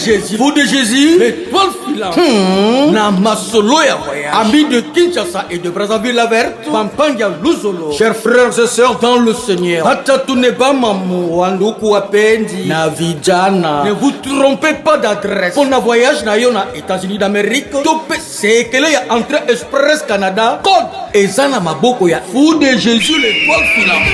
Jésus. Fou de Jésus. L'étoile filante. Na masolo ya voyage. Amis de Kinshasa et de Brazzaville la verte. Pampanga Luzolo. Chers frères et sœurs dans le Seigneur. Atatuneba mamu wanduku wapendi. Na vijana. Ne vous trompez pas d'adresse. Pour na voyage na yo na États-Unis d'Amérique. Tope sekele ya entrée express Canada. Code. Ezana maboko ya Fou de Jésus l'étoile filante.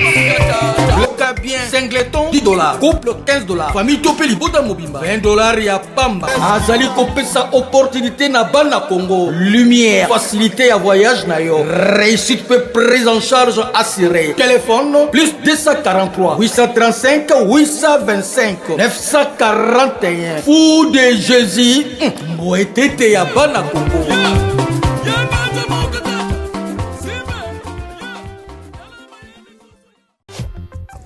Le bien singleton $10. Couple $15. Famille Topé Libota Mobimba $20 ya Pamba. Azali kopesa opportunité na bana Congo. Lumière, facilité à voyage na yo. Réussite peut prise en charge assurée. Téléphone plus 243 835 825 941. Fou de Jésus. Moetete ya bana Congo.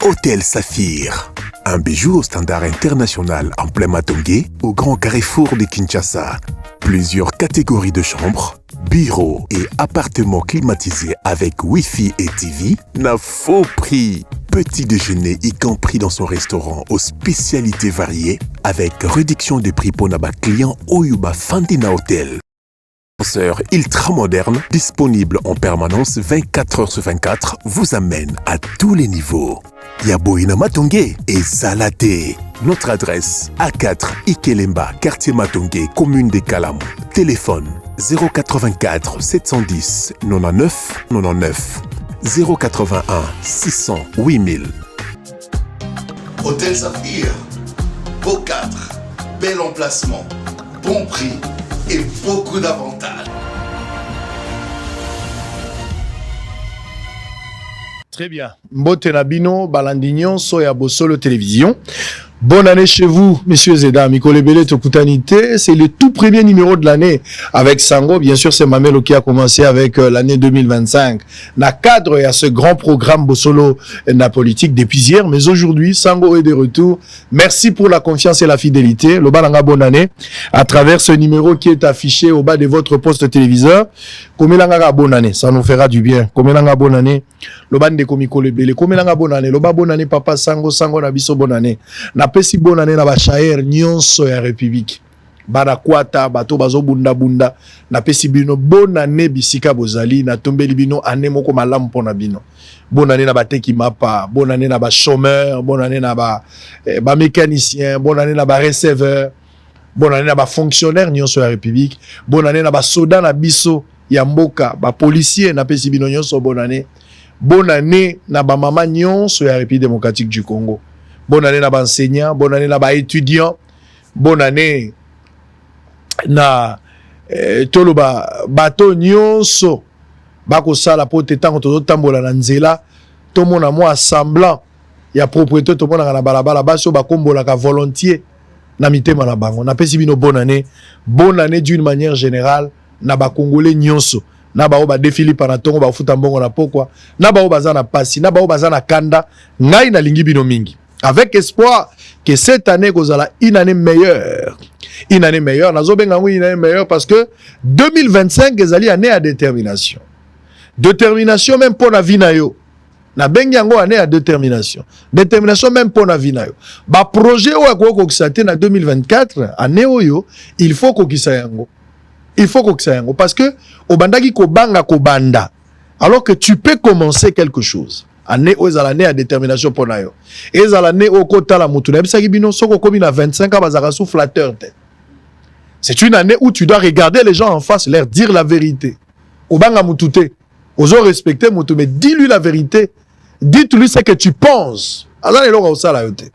Hôtel Saphir, un bijou au standard international en plein Matongé, au grand carrefour de Kinshasa. Plusieurs catégories de chambres, bureaux et appartements climatisés avec Wi-Fi et TV, n'a faux prix. Petit déjeuner y compris dans son restaurant aux spécialités variées, avec réduction des prix pour naba clients Oyuba Fandina Hotel. Ascenseur ultra moderne, disponible en permanence 24 heures sur 24, vous amène à tous les niveaux. Yaboina Matongé et Salaté. Notre adresse A4 Ikelemba, quartier Matongé, commune des Kalamou. Téléphone 084 710 99 99 081 600 8000. Hôtel Saphir, beau cadre, bel emplacement, bon prix et beaucoup d'avantages. Très bien. Mbote Nabino, Balandignon, Soya Bossolo Télévision. Bonne année chez vous, messieurs et dames. Mikolebele Tokutanité, c'est le tout premier numéro de l'année avec Sango. Bien sûr, c'est Mamelo qui a commencé avec l'année 2025. Na cadre à ce grand programme Bossolo na politique depuis hier, mais aujourd'hui, Sango est de retour. Merci pour la confiance et la fidélité. Le Balanga, bonne année. À travers ce numéro qui est affiché au bas de votre poste téléviseur. Komelanga, bonne année. Ça nous fera du bien. Komelanga, bonne année. Le bande de Komikolebele. Komelanga, bonne année. Le bas, bonne année, papa Sango, Sango Nabiso, bonne année. Pesi bonne année na ba chaer nyonso ya République. Bana kwata bato bazo bunda bunda na pesi bino bonne année bisika bozali na tombeli bino année moko malamu pona bino. Bonne année na bateki mapa, bonne année na ba chômeur, bonne année na ba mécanicien, bonne année na ba receveur, bonne année na ba fonctionnaire nyonso ya République, bonne année na ba soda na biso ya mboka, ba policier na pesi bino nyonso bonne année. Bonne année na ba mama nyonso ya République démocratique du Congo. Bonne année na ba enseignant, bonne année na ba étudiant, bonne année na toloba bato nyonso bako sala po tetango to tambola na nzela to mona mo assemblant ya propriété to mona na balabala baso bakombola ka volontiers na mitema na bango. Na pesi bino bonne année d'une manière générale na ba congolais nyonso. Na ba o ba défili pana tongo ba futa mbongo na pokwa, na ba o baza na pasi, na ba o baza na kanda, ngai na lingi bino mingi. Avec espoir que cette année kozala une année meilleure. Une année meilleure, nazo benga une année meilleure parce que 2025 ezali année à détermination. Détermination même pour la vie na yo. Na benga ngo année à détermination. Détermination même pour la vie na yo. Ba projet o ko kokisate na 2024 année oyo, il faut kokisa yango. Il faut kokisa yango parce que obandaki ko banga ko banda. Alors que tu peux commencer quelque chose. Année où l'année à détermination pour nayo. Et l'année où kota la mutu na bisaki bino soko komi na 25 ans bazaka sou flatteur. C'est une année où tu dois regarder les gens en face, leur dire la vérité. Obanga mutute, ozo respecter mutu mais dis-lui la vérité. Dites-lui ce que tu penses. Alors les gens ça la yote.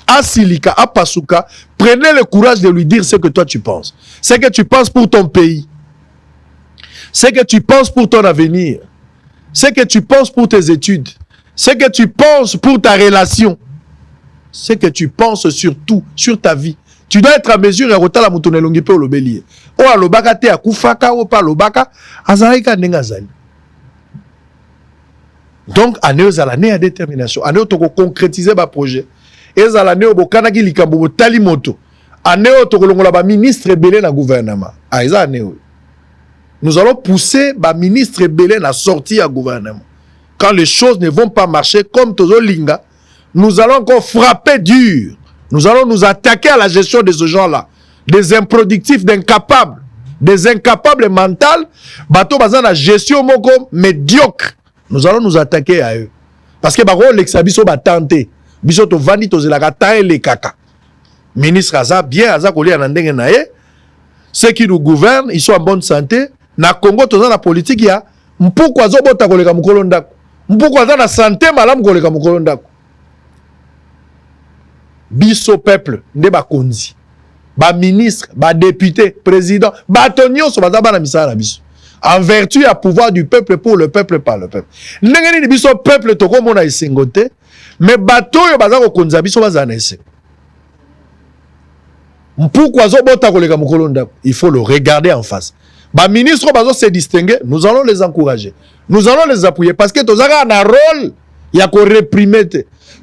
Asilika, apasuka, prenez le courage de lui dire ce que toi tu penses. Ce que tu penses pour ton pays. Ce que tu penses pour ton avenir. Ce que tu penses pour tes études, ce que tu penses pour ta relation, ce que tu penses surtout sur ta vie. Tu dois être à mesure et rotala mutune longi pe olobeli. O alobaka te akufaka o pa lobaka azalika ndengazali. Donc année za l'année à détermination, année to concrétiser ba projet. Et za l'année obokana ki likambo tali moto. Année to kolongola ba ministre belé na gouvernement. Ah eza année. Nous allons pousser le ministre Belén à sortir à gouvernement. Quand les choses ne vont pas marcher comme Tozo Linga, nous allons encore frapper dur Nous allons nous attaquer à la gestion de ce genre-là. Des improductifs, d'incapables, des incapables mentaux, bateau basant la gestion moko médiocre. Nous allons nous attaquer à eux. Parce que baro l'exabiso ba tenté. Biso to vandi to zelaka tae le kaka. Ministre Aza, bien Aza koli anandenge nae. Ceux qui nous gouvernent, ils sont en bonne santé. Na Congo, tous dans la politique, il y a mpoko zo bota koleka mukolo ndako. Mpoko za na santé malamu koleka mukolo ndako. Biso peuple, nde ba konzi. Ba ministre, ba député, président, ba tonyo so baza bana misala biso. En vertu à pouvoir du peuple pour le peuple par le peuple. Ndenge ni biso peuple to ko mona esengote, mais bato yo baza ko konza biso baza na esengo. Pourquoi il faut le regarder en face. Bah ministre bazo se distinguer, nous allons les encourager. Nous allons les appuyer parce que tous ont un rôle, il y a qu'on réprimer.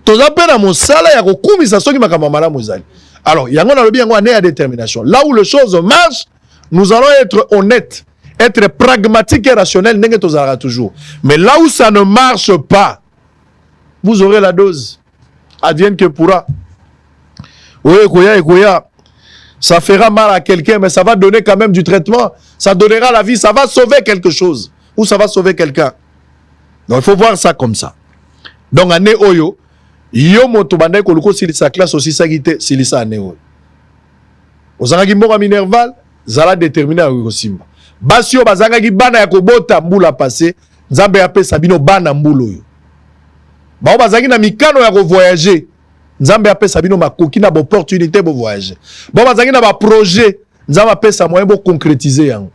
Tous ont peine à mon salaire, il y a qu'on commise soki makamamala mozali. Alors, il y a un bien à détermination. Là où les choses marchent, nous allons être honnêtes, être pragmatiques et rationnels, n'est que toujours. Mais là où ça ne marche pas, vous aurez la dose. Advienne que pourra. Oui, Koya. Ça fera mal à quelqu'un, mais ça va donner quand même du traitement. Ça donnera la vie, ça va sauver quelque chose. Ou ça va sauver quelqu'un. Donc il faut voir ça comme ça. Donc, année Oyo, yo moto bandai koloko silisa classe aussi ça gite silisa année Oyo. Ozanga mboka minerval, zala déterminé à Simba. Basio bazanga bana ya kobota mbula passé, Nzambe ape sabino bana mbulo yo. Ba bazangi na mikano ya ko voyager. Nzambe ape sabino makoki na opportunité de voyager. Bon bazangi na ba projet, Nzambe ape sa moyen pour concrétiser yango.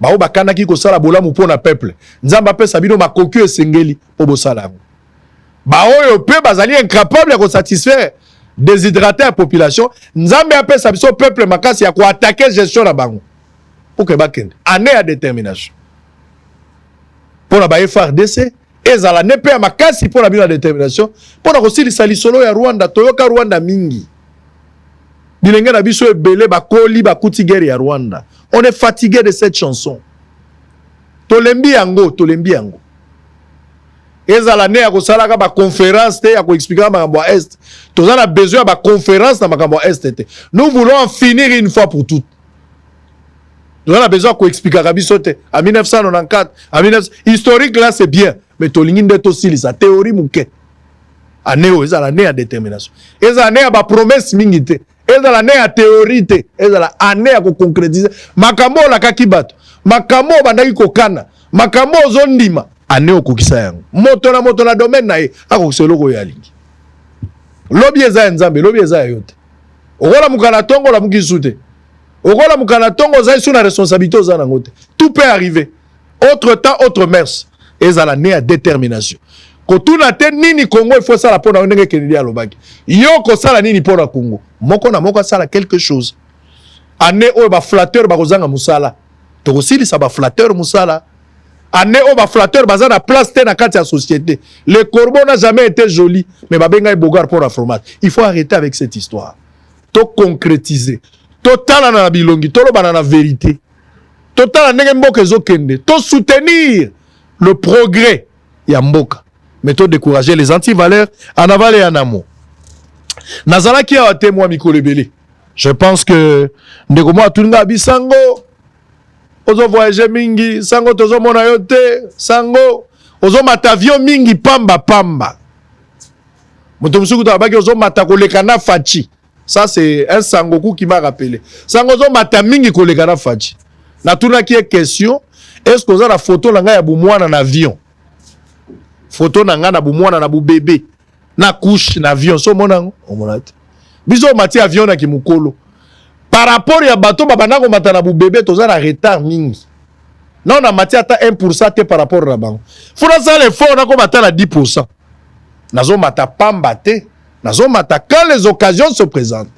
Ba bakana ki ko sala bolamu pona peuple. Nzambe ape sabino makoki esengeli po bosala yango. Ba oyo pe bazali incapable de satisfaire déshydrater la population. Nzambe ape sabiso peuple makasi ya ko attaquer gestion na bango. Pour que bakende année à détermination. Pour la ba FRDC ezala nepe makasi pour la détermination pour la kosilisa lisolo ya Rwanda toyoka Rwanda mingi bilenge na biso ebele bakoli bakuti guerre ya Rwanda. On est fatigué de cette chanson. Tolembi yango ezala ne ya kosalaka ba conférence te ya ko expliquer makambo ya est tozana besoin ba conférence na makambo ya est te. Nous voulons en finir une fois pour toutes. Nous avons besoin qu'on explique à Rabisote en 1994, en 1900. Historique là c'est bien, mais Tolingin de Tossili, sa théorie mouke. Année où ils ont l'année à détermination. Ils ont l'année à ba promesse mingite. Ils ont l'année à théorie te. Ils ont l'année à concrétiser. Makamo la kakibato. Makamo bandaki kokana. Makamo zondima. Année au kokisa yango. Moto na domaine na ye. Ako seloko yalingi. Lobi eza nzambe, lobi eza yote. Okola mukana tongo la mukisute. Okola mukana tongo za sous la responsabilité aux anangote. Tout peut arriver. Autre temps, autre mers. Et ça la né à détermination. Quand tout n'a te nini Congo, il faut ça la pona onenge Kennedy à l'obag. Yoko ça la nini pona Congo. Moko na moko ça la quelque chose. Année o ba flatteur ba kozanga musala. To aussi ça ba flatteur musala. Année o ba flatteur baza na place te na kati ya société. Le corbeau n'a jamais été joli, mais ba benga bogar pour la fromage. Il faut arrêter avec cette histoire. To concrétiser. Total na bilongi, to lo banana vérité. Total na mboka ezokende. To soutenir le progrès ya mboka. Mais to décourager les anti-valeurs en aval et en amont. Nazala ki a témoin Mikolo Belé. Je pense que ndeko mo atunga bisango. Ozo voyager mingi, sango tozo mona yote, sango ozo matavion mingi pamba. Moto musuku tabaki ozo mata koleka na fachi. Ça, c'est un sangoku qui m'a rappelé. Sangozo matamingi kolekana fachi. Na tuna qui est question, est-ce que vous avez la photo langa ya boumouana na avion? Photo nanga na boumouana na bou bébé. Na couche na avion. So monango? O monate. Biso mati avion na kimukolo. Par rapport ya bateau, babanako mata na bou bébé, toza na retard mingi. Non, na mati ata 1% te par rapport na bango. Fona ça l'effort, na ko mata na 10%. Nazo mata pamba te. Nazomata quand les occasions se présentent.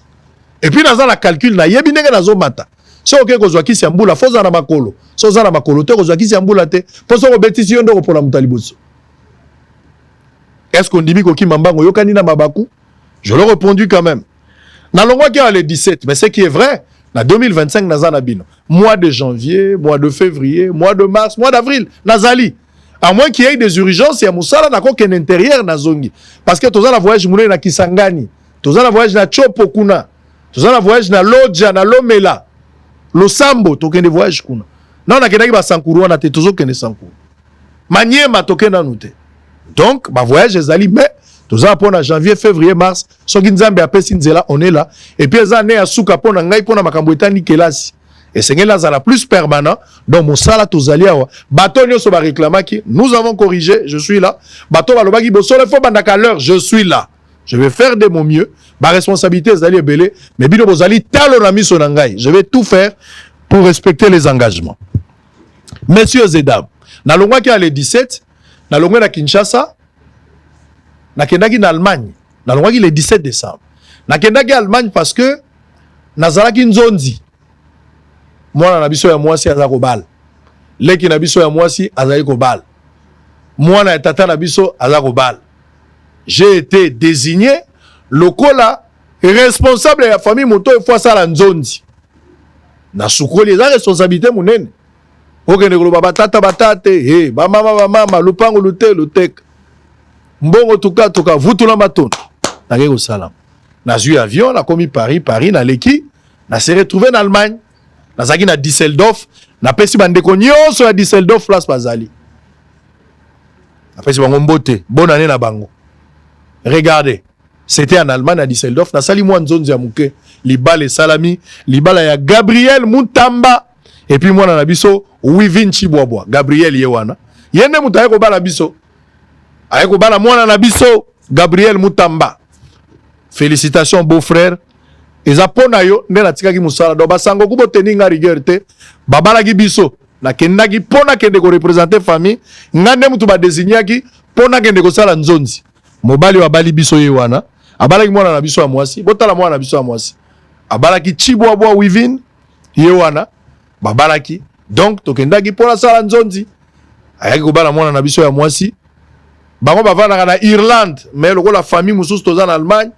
Et puis dans la calcul na yebi ndenge nazomata. So oké kozwa kisi ambula foza na makolo. So za na makolo te kozwa kisi ambula te. Poso ko betisi yondo ko pola mutaliboso. Est-ce qu'on dit ko kimambango yokani na mabaku? Je l'ai répondu quand même. Na longwa ki a le 17, mais ce qui est vrai, na 2025 nazana bino. Mois de janvier, mois de février, mois de mars, mois d'avril, nazali. À moins qu'il y ait des urgences, il y a Moussala n'ako qu'un intérieur na zongi. Parce que tous les voyages moulé na Kisangani, tous les voyages na Chopokuna, tous les voyages na Lodja, na Lomela, Losambo, token des voyages kuna. Non, na kenaki ba Sankuru na te tozo kene Sankuru. Maniema token na nute. Donc, ba voyage ezali mais tous les pour janvier, février, mars, soki nzambe apesi nzela, on est là. Et puis eza ne asuka pona ngai pona makambo etani kelasi. Et c'est la plus permanent. Donc, mon sala tozali awa. Bato nyo so ba réclamaki. Nous avons corrigé. Je suis là. Bato ba lobaki boso le fo bandaka l'heure. Je suis là. Je vais faire de mon mieux. Ma responsabilité zali ebele. Mais bino bozali talo na miso na ngai. Je vais tout faire pour respecter les engagements. Messieurs et dames, na longwa ki a le 17, na longwa na Kinshasa, na kendaki na Allemagne. Na longwa ki le 17 décembre. Na kendaki Allemagne parce que nazalaki nzonzi. Moi na biso ya mwasi aza kobal. Leki na biso ya mwasi azali kobal. Moi na tata na biso aza kobal. J'ai été désigné lokola responsable de la famille moto e fois ça la nzondi. Na sukoli eza responsabilité munene. Okende koloba batata batate, ba mama lupango lutek. Mbongo tuka vutula matono. Na ngeko salam. Na zui avion na komi Paris na leki, na se retrouvé en Allemagne. Nazaki na Düsseldorf, na pesi bandeko nyonso ya Düsseldorf place bazali. Na pesi bango mbote, bonne année na bango. Regardez, c'était en Allemagne à Düsseldorf, na sali mwa nzonzi ya muke, libala salami, libala ya Gabriel Mutamba, et puis mwana na biso Wivin Chibwabwa, Gabriel yewana. Yende mutaye ko bala biso. Aye ko bala mwana na biso Gabriel Mutamba. Félicitations beau-frère. Eza pona yo nde na tikaki musala do basango kubo teninga rigueur te babalaki biso na kendaki pona kende ko représenter famille ngande mutu ba désignaki pona kende ko sala nzonzi mobali wa bali biso ye wana abalaki mwana na biso ya mwasi botala mwana na biso ya mwasi abalaki Chibwabwa Wivin ye wana babalaki donc tokendaki pona sala nzonzi ayaki ko bala mwana na biso ya mwasi bango bavana na Irlande mais lokola famille mususu toza na Allemagne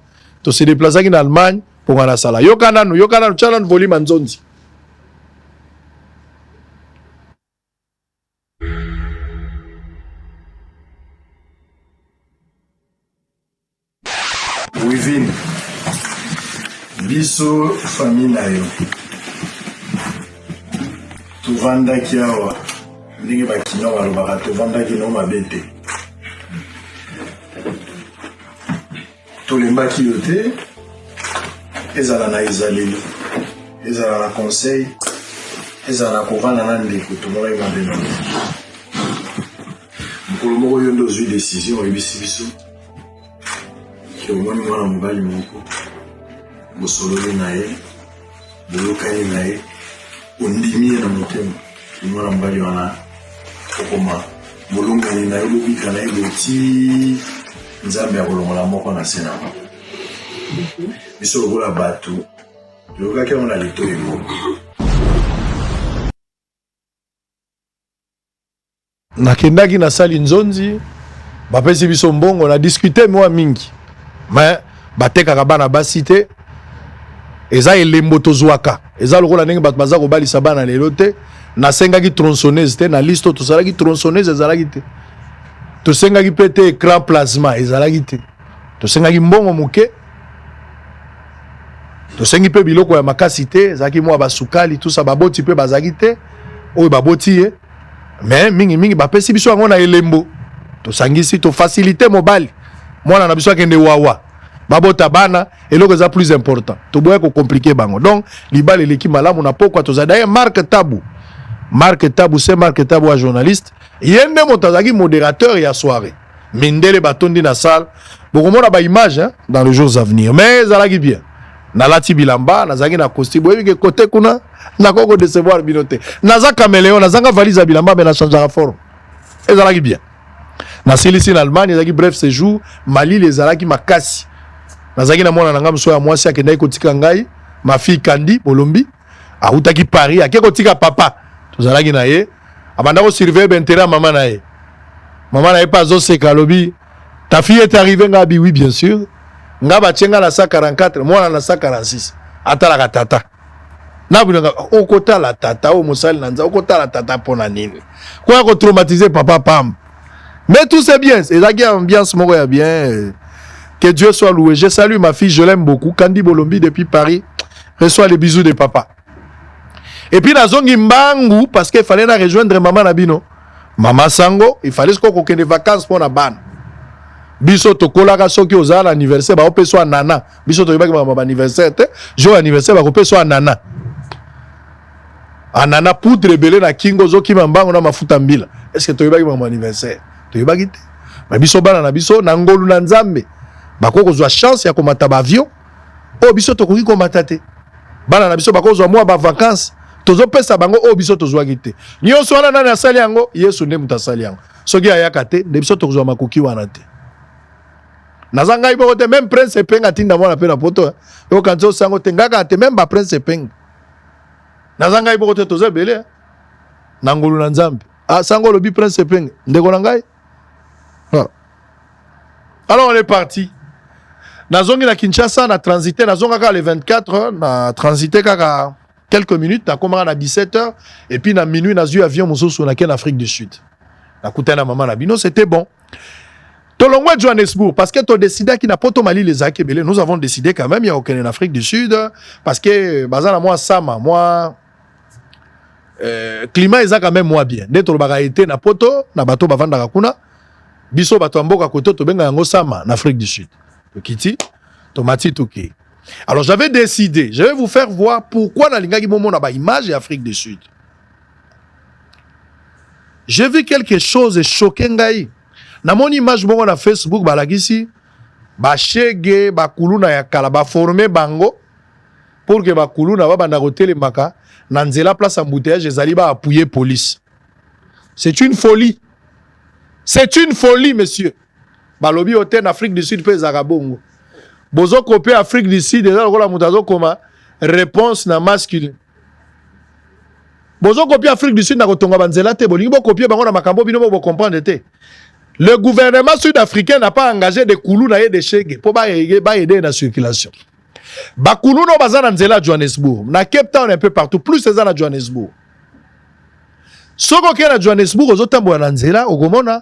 to se déplaçaki na Allemagne pour la sala. Yokana challenge volume anzonzi. Wivin biso famille na yo tovandaki awa ndenge bakina balobaka tovandaki no mabete tolembaki yo te ezala na ezaleli ezala na conseil ezala na kovanda na ndeko tomonaki mabe na mokolo moko yo nde ozwi décision oyebisi biso ke omoni mwana mobali moko bosololi na ye boyokani na ye ondimi ye na motema mwana mobali wana okoma bolongani na ye lobika na ye boti nzambe ya kolongola moko na se na biso lokola bato toyokaki yango na litoyi moko nakendaki na sali nzonzi bapesi biso mbongo na discuter mwa mingi mais batekaka bana basi te eza elembo tozwaka eza lokola ndenge bato baza kobalisa bana lelo te nasengaki tronçonneuse te na liste tosalaki tronçonneuse ezalaki te tosengaki mpe te écran plasma ezalaki te tosengaki mbongo moke tosengi mpe biloko ya makasi te ezalaki mwa basukali tusa baboti mpe bazalaki te oyo baboti ye mais mingi bapesi biso yango na elembo tosangisi tofacilite mobali mwana na biso akende wawa babota bana eloko eza plus important toboya kocomplike bango donc libala eleki malamu na pokwa tozali d'ailleurs Marc Tabu c'est Marc Tabu wa journaliste ye nde moto azalaki modérateur ya soirée mindele batondi na salle bokomona ba image dans les jours à venir mais ezalaki bien nalati bilamba nazalaki na costume boyebi ke côté kuna nakoko décevoir binote naza caméléon nazanga valise ya bilamba mais na changeaka forme ezalaki bien na silisi na Allemagne ezalaki bref séjour Mali ezalaki makasi nazalaki na mwana nanga mso ya mwasi akendaki kotika ngai ma fille Kandi Bolombi autaki Paris ake kotika papa tozalaki na ye abanda ko surveiller intérêt ya maman na ye pas oseka lobi ta fille est arrivée ngabi oui bien sûr nga batienga na 144 mwana na 146 atalaka tata na bunanga okota la tata o musali nanza okota la tata pona nini kwa ko traumatiser papa pam Mais tout c'est bien. Et là, il y a ambiance, moi, bien. Que Dieu soit loué. Je salue ma fille, je l'aime beaucoup. Candy Bolombi, depuis Paris, reçoit les bisous de papa. Et puis, dans Zongi Mbangu, parce qu'il fallait rejoindre maman Nabino. Maman Sango, il fallait qu'on ait des vacances pour la ban. Biso to kolaka soki ozala anniversaire, ba opeso nana. Biso to yebaki ba anniversaire, jour anniversaire, ba opeso nana. Anana poudre belé na kingo zoki mambango na mafuta mbila. Est-ce que to yebaki ba anniversaire? To yebaki te. Ba biso bana na biso na ngolu na nzambe. Bako kozwa chance ya komata ba avion. O biso to koki komata te. Bana na biso bako kozwa mwa ba vacances. Tozo pesa bango o biso to zwa gite. Nyonso wana nani asali yango, Yesu nde mutasali yango. Soki ayaka te, de biso to kozwa makoki wana te. Nazanga ibo te même prince penga tinda mwana pe na poto. Yo kanzo sango tengaka te même ba prince penga. Nazanga ibo te tozo belé. Nangolu na nzambe. Ah sango lobi prince penga. Ndeko na ngai. Alors on est parti. Nazongi na Kinshasa na transité nazonga ka le 24 na transité kaka quelques minutes na komara na 17h et puis na minuit na zu avion mosusu na ken Afrique du Sud. Na kutana maman na bino c'était bon. Tolongwe Johannesburg, parce que tu as décidé qu'il n'a pas Mali les Akebele. Nous avons décidé quand même, il y a aucun en Afrique du Sud, parce que, bazana moi, Sama, moi, climat est quand même moi bien. Dès que tu as été na poto, na bateau bavanda rakuna, biso bato amboka koto, tu benga yango Sama, en Afrique du Sud. Kiti, tomati toki. Alors j'avais décidé, je vais vous faire voir pourquoi na lingaki momo na ba image et Afrique du Sud. J'ai vu quelque chose choquant ngai. Na mon image bongo na Facebook balagisi ba shege ba kuluna ya kala ba former bango pour que ba kuluna ba banda hôtel maka na nzela place embouteillage ezali ba appuyer police. C'est une folie. C'est une folie monsieur. Balobi hôtel en Afrique du Sud pe zakabongo. Bozo copier Afrique du Sud déjà la mutazo koma réponse na masculine. Bozo copier Afrique du Sud na kotonga banzela te bolingi bo copier bango na makambo bino bo comprendre te. Le gouvernement sud-africain n'a pas engagé des Koulouna et des Chege pour aider dans la circulation. Bakoulouna bazana nzela Johannesburg. Na Cape Town un peu partout. Plus c'est ça na Johannesburg. Soko ke na Johannesburg ozotambo na nzela ogomona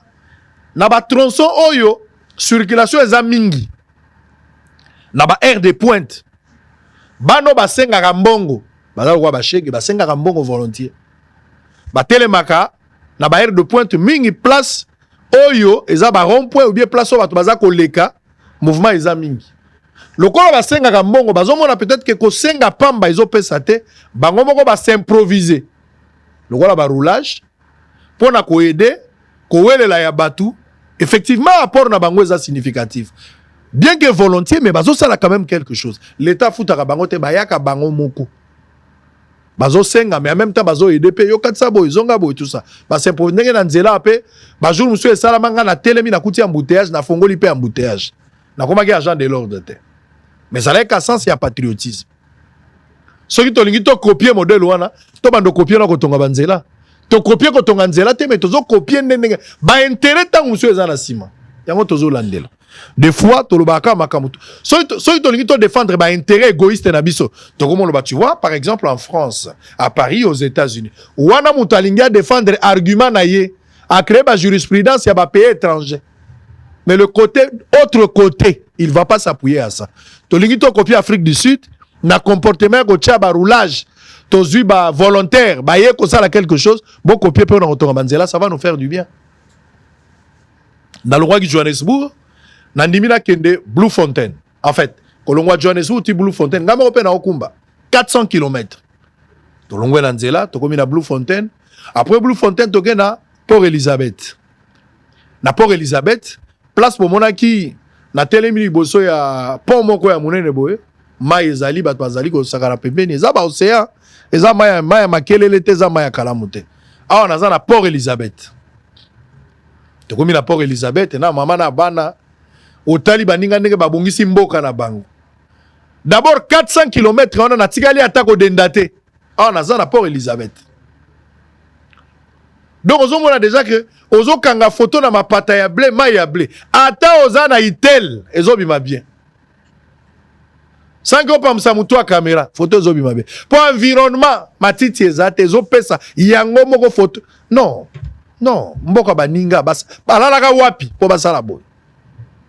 na ba tronçon oyo circulation eza mingi. Na ba aire de pointe. Bano basenga mbongo. Bazalo kwa ba Chege basenga mbongo volontiers. Ba telemaka na ba aire de pointe mingi place Oyo, eza ba rond-point ou bien place où bato baza koleka, mouvement eza mingi. Lokola basenga ka mbongo, bazomona peut-être que ko senga pamba izo pesa te, bango moko ba s'improviser. Lokola ba roulage pour na ko aider, ko welela ya batu, effectivement apport na bango eza significatif. Bien que volontiers mais bazo sala quand même quelque chose. L'état futaka bango te bayaka bango moko. Bazo senga mais en même temps bazo aider pe yo katsa boy zonga boy tout ça parce que pour ndenge na nzela pe ba jour monsieur sala manga na telemi na kuti embouteillage na fongoli pe embouteillage na komaki agent de l'ordre te mais ça n'est qu'à sens ya patriotisme soki to lingi to copier modèle wana to bando copier na kotonga banzela to copier kotonga nzela te mais tozo copier ndenge ba intérêt tant monsieur ezana sima yango tozo landela. Des fois, tu as défendre un intérêt égoïste na biso. Tu vois, par exemple, en France, à Paris, aux États-Unis, wana mutalinga défendre argument na ye, à créer ma jurisprudence, il y a un pays étranger. Mais le côté, autre côté, il ne va pas s'appuyer à ça. Tu as copié Afrique du Sud, na comportement ko tia ba roulage, tu as ba volontaire, ba ye ko ça quelque chose, bon copier pour na banzela, ça va nous faire du bien. Dans le roi de Johannesburg, Nandimina kende Blue Fontaine. En fait, Kolongwa Johannesburg ti Blue Fontaine. Ngama open na Okumba. 400 km. Tolongwe Nanzela, tokomi na Blue Fontaine. Après Blue Fontaine, toke na Port Elizabeth. Na Port Elizabeth, place pour mona ki na telemi liboso ya pont moko ya munene boye. Mai ezali bat bazali ko sakara pembeni. Eza ba océan. Eza maya makelele te eza maya kalamu te. Awa naza na Port Elizabeth. Tokomi na Port Elizabeth na mama na bana Otali baninga ndenge babongisi mboka na bango. D'abord 400 km on a tikali atako dendate. On a na Port Elizabeth. Donc on a déjà que ozo kanga photo na mapata ya blé, ma ya blé. Ata oza na itel, ezo bima bien. Sans que pa msamutu a caméra, photo ezo bima bien. Pour environnement, matiti ezate ezo pesa yango moko photo. Non. Non, mboka baninga balalaka wapi po basala boy.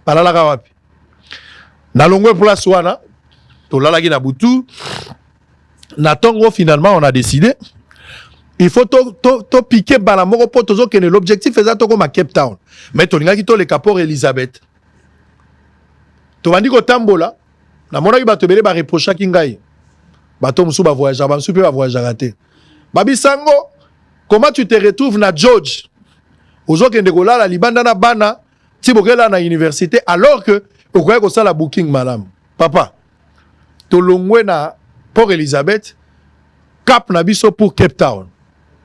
Balalaka wapi. Na longwe place wana to lalaki na butu na tongo finalement on a décidé il faut to piquer bala moko po tozo kene l'objectif est to comme Cape Town. Mais to lingaki to le Port Elizabeth. To bandi ko tambola na monaki bato bele ba reprocha kingai. Bato musu ba voyager ba musu pe ba voyager raté. Babisango, comment tu te retrouves na George? Ozo kende ko la libanda na bana ti bokela na université alors que okoya ko sala booking malam. Papa, to longwe na Port Elizabeth, cap na biso pour Cape Town.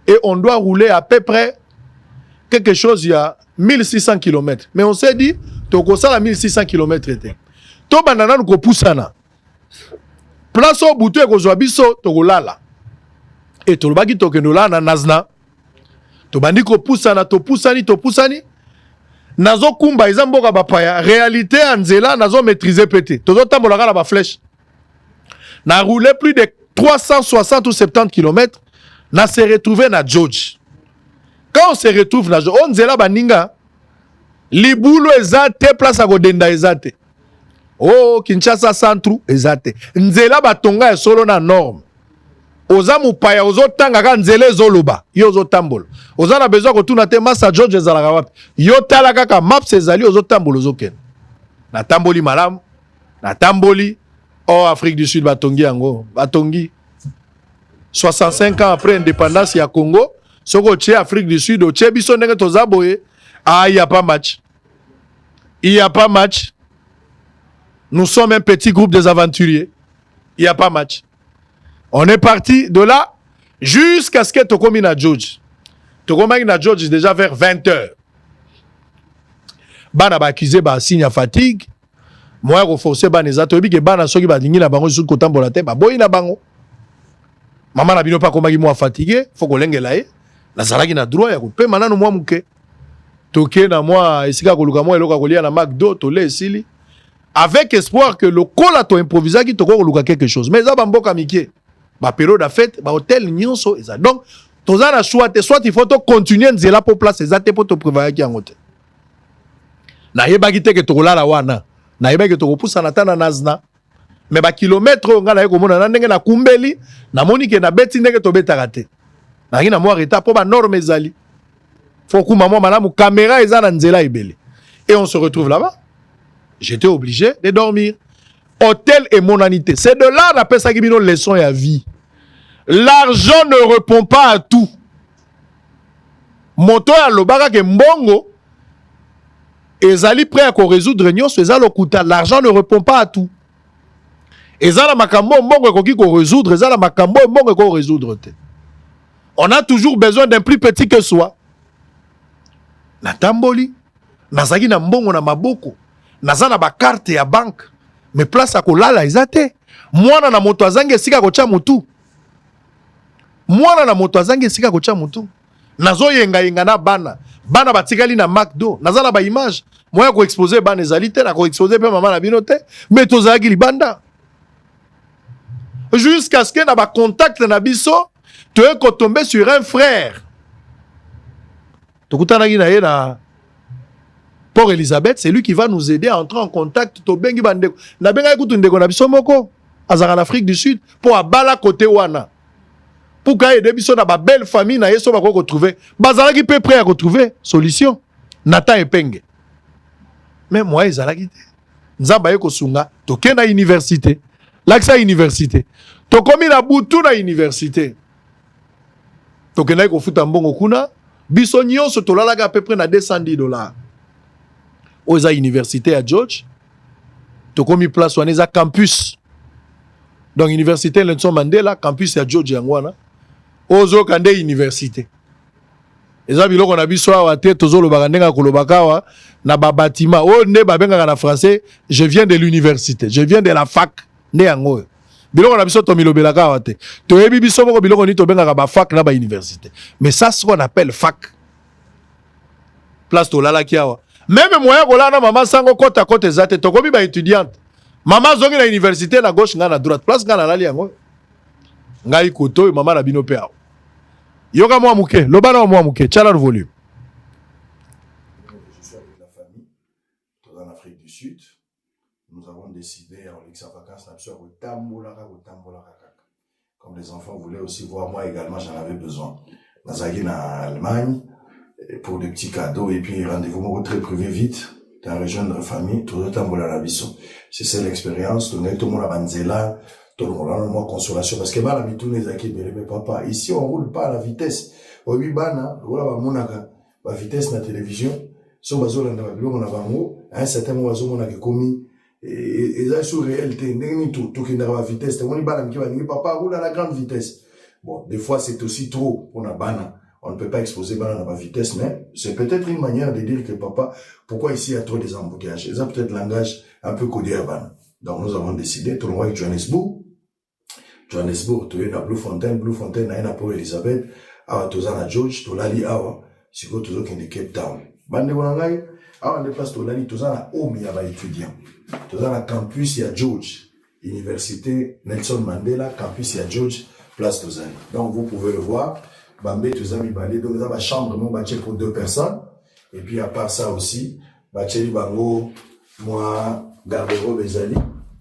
Et on doit rouler à peu près quelque chose, il y a 1600 km. Mais on s'est dit, to ko sala 1600 km était. To banana ko poussana. Place au bouton ko zo biso to ko lala. Et to baki to ke no la na nazna. To bandi ko poussana to poussani. Nazo kumba izamboka bapaya. Réalité anzela nazo maîtriser pété. Tozo tambolaka na ba flèche. Na roulé plus de 360 ou 70 km. Na se retrouvé na George. Quand on se retrouve na George, on zela baninga. Libulu ezate place a godenda ezate. Oh, Kinshasa centre ezate. Nzela batonga solo na norme. Oza mupaya ozo tanga ka nzele zoloba. Yo ozo tambolo. Oza na besoin ko tuna te massa George ezalaka wapi. Yo tala kaka maps ezali ozo tambolo ozo ken. Na tamboli malam. Na tamboli. Oh, Afrique du Sud batongi yango. Batongi. 65 ans après indépendance ya Congo. Soko tche Afrique du Sud. O tche biso ndenge toza boye. Ah, il n'y a pas match. Il n'y a pas match. Nous sommes un petit groupe des aventuriers. Il n'y a pas match. On est parti de là jusqu'à ce que Tokomi na George. Tokomi na George déjà vers 20h. Bana ba accusé ba signe à fatigue. Moi reforcé ba neza tobi ke bana soki ba lingi na bango sur kotambola te ba boyi na bango. Maman na bino pa komaki moi fatigué, faut kolengela ye. Na zalaki na droit ya ko pe manano moi muke. Toké na moi esika koluka moi eloka kolia na McDo to le esili. Avec espoir que le cola to improvisa ki toko koluka quelque chose. Mais ça ba mboka mikie. Ba période de fête, ba hôtel nyonso eza. Donc toza na choix te soit il faut to continuer nzela pour place ezate pour to prévoir ki angote. Na yeba ki te ke to la wana. Na yeba ke to poussa na tana nazna. Mais ba kilomètre nga na yeko mona na ndenge na kumbeli, na moni ke na beti ndenge to betaka te. Na ki na mo arrêta pour ba norme ezali. Faut que maman malamu caméra eza na nzela ebele. Et on se retrouve là-bas. J'étais obligé de dormir. Hôtel et monanité. C'est de là qu'on appelle ça qui une leçon à vie. L'argent ne répond pas à tout. Moto ya lobaka ke mbongo ezali prêt à résoudre nyonso ezali okuta. L'argent ne répond pas à tout. Ezala makambo mbongo ekoki ko résoudre, ezala makambo mbongo ko résoudre te. On a toujours besoin d'un plus petit que soi. Na tamboli, nazaki na mbongo na maboko, nazana ba carte ya banque. Mais place à kolala ezate. Mwana na moto azangi esika kocha mutu. Mwana na moto azangi esika kocha mutu. Nazo yenga na bana. Bana batikali na McDo. Nazana ba image. Moya ko exposer bana ezali te na ko exposer pe maman na bino te. Mais tozaki libanda. Jusqu'à ce que na ba contact na biso, tu es tombé sur un frère. Tokutana ki na ye na Port Elizabeth, c'est lui qui va nous aider à entrer en contact. To bengi bandeko. Na benga ekutu ndeko na biso moko. Azaka en Afrique du Sud pour abala côté wana. Pour ka aider biso na ba belle famille na yeso ba ko retrouver. Bazala ki peut prêt à retrouver solution. Nata epenge. Mais moi ezalaki te. Nzamba yeko sunga to ke na université. L'accès université. To komi na butu na université. To ke na ko futa mbongo kuna. Biso nyonso to lalaga à peu près na $210. Aux université à George, tu as commis place où on est à campus. Donc, université Nelson Mandela, campus à George Yangwana. Aux autres université. Et ça, on a vu ça, le barandenga kolobakawa, na ba bâtiment. Oh, ne babenga na français, je viens de l'université, je viens de la fac, ne yango. Biloko na biso to milobelaka wa te. To yebi biso moko biloko ni to benga ba fac na ba université. Mais ça, c'est ce qu'on appelle fac. Place to lala kiawa. Même moi, je maman sango côte à côte ezate. To komi ba étudiante. Maman zongi na université na gauche nga na droite. Place nga na lali yango. Ngai koto maman na bino pe awo. Yoga mwa muke. Lobana mwa muke. Chala le volume. du Sud, nous avons décidé en Lixa Vacances au Tambola. Comme les enfants voulaient aussi voir, moi également j'en avais besoin. Nazagi en Allemagne, pour des petits cadeaux, et puis rendez-vous très privé vite, dans rejoindre famille, tout le Tambola la Bisson. C'est ça l'expérience, tout le monde a Banzela, tout le monde a une consolation, parce que bah, la bitou les acquis, mais papa, ici on roule pas à la vitesse. Oui, bana, voilà, la vitesse de la télévision, so bazo la ndabilo on a bango, à un certain moment bazo on a commis, et ça sur réalité, n'est tout qui n'a pas vitesse, on y bana qui va dire papa roule à la grande vitesse. Bon, des fois c'est aussi trop pour la bana. On ne peut pas exposer bana à la vitesse, mais c'est peut-être une manière de dire que papa, pourquoi ici il y a trop des embouteillages? Ça peut-être langage un peu codé à bana. Donc nous avons décidé, tout le monde avec Johannesburg, tu es dans Blue Fontaine, na ina pour Elisabeth, awa tozana George, tolali awa, siko tozo kende Cape Town. Bande wanangai, awa de place tolali tozana omi ya ba étudiant. Tozana campus ya George, Université Nelson Mandela, campus ya George, place tozali. Donc vous pouvez le voir, Bambé tozami balé, donc ça va chambre mon bâché pour 2 personnes. Et puis à part ça aussi, bâché bango, moi garde-robe ezali.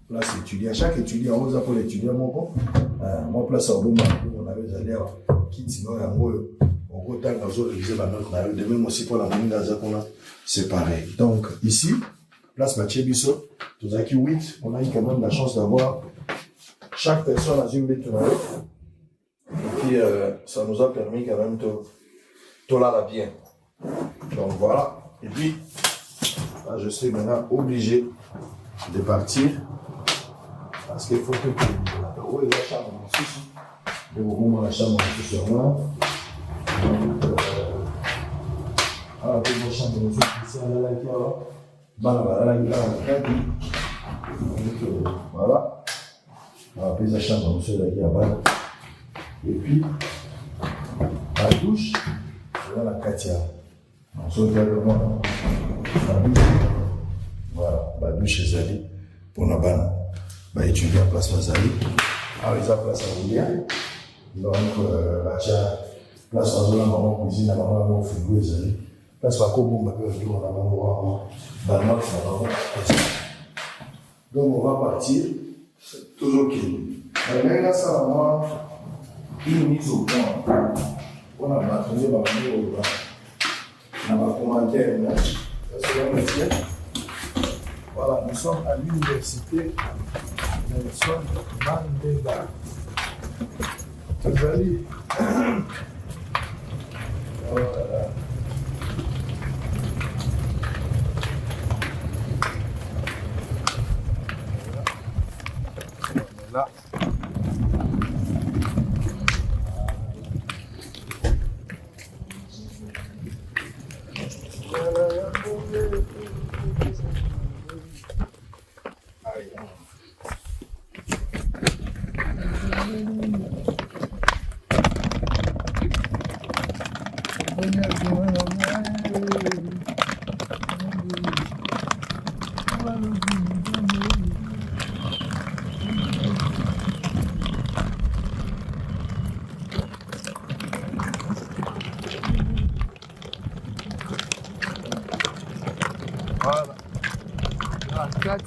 Place étudiant, chaque étudiant, on a pour l'étudiant, moi, place à Obama, on avait allé à Kitino, on retard dans le révisé la note, de même aussi pour la moine d'Azakona, c'est pareil. Donc, ici, place Mathieu Bissot, tous à qui 8, on a eu quand même la chance d'avoir chaque personne à une bête. Et puis, ça nous a permis quand même de la bien. Donc, voilà. Et puis, là, je suis maintenant obligé de partir. Parce qu'il faut que où est la chambre en dessous? Et au moment la chambre en dessous sur moi. Donc, la chambre en dessous, c'est la qui voilà. La chambre en dessous, et puis, la douche, c'est la Katia. On se regarde le monde. Voilà, la douche est allée pour la banane. Bah, étudier en place Mazali. Alors, ils ont place à William. Donc, place à Zola, maman cuisine, maman frigo, Ezali. Place à Kobo, ma peur, on a maman, Balmax, maman. Donc, on va partir. Toujours qui. Mais là, ça, moi, une mise au point. On a maintenu ma famille au bas. On a commentaire, voilà, nous sommes à l'université Nelson Mandela. Tazali. Voilà. On est là.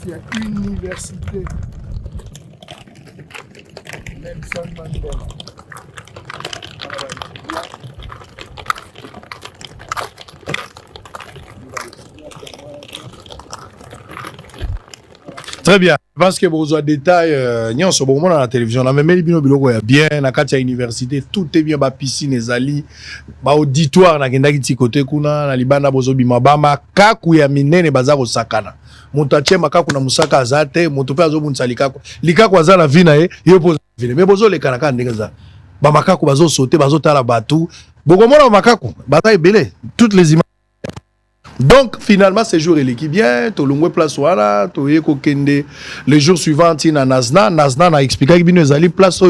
Il y a une université, Nelson Mandela. Très bien. Je pense que vous avez des détails. Nous sommes à la télévision. Même les biloko est bien. Na katia université, tout est bien. Ba piscine, ezali, ba auditoire na kenda kiti côté kuna na libanda bozo bima ba makaku ya minene bazako sakana. Moto atie makaku na musaka azate, moto pe azobunisa likako. Likako azana vina yo poza vina. Mais bozo le kanaka ndengeza. Ba makaku bazo sauter, bazo tala batu. Bokomona makaku, bataille belé. Toutes les images. Donc, finalement, ces jours, il est qui vient, tu as place voilà, tu as kende. Le jour suivant, tu as Nazna. Nazna a expliqué qu'il y a place